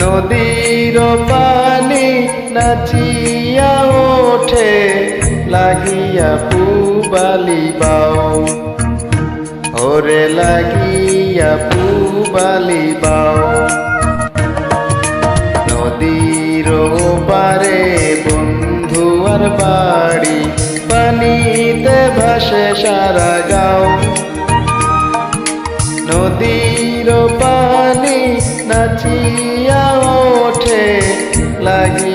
নদীর পানি নাচিয়া ওঠে লাগিয়া পুবালি বাও, ওরে লাগিয়া পুবালি বাও। নদীর পারে বন্ধু আর বাড়ি, পানিতে ভাসে সারা গাও। নদীর পানি নাচিয়া ওঠে লাগিয়া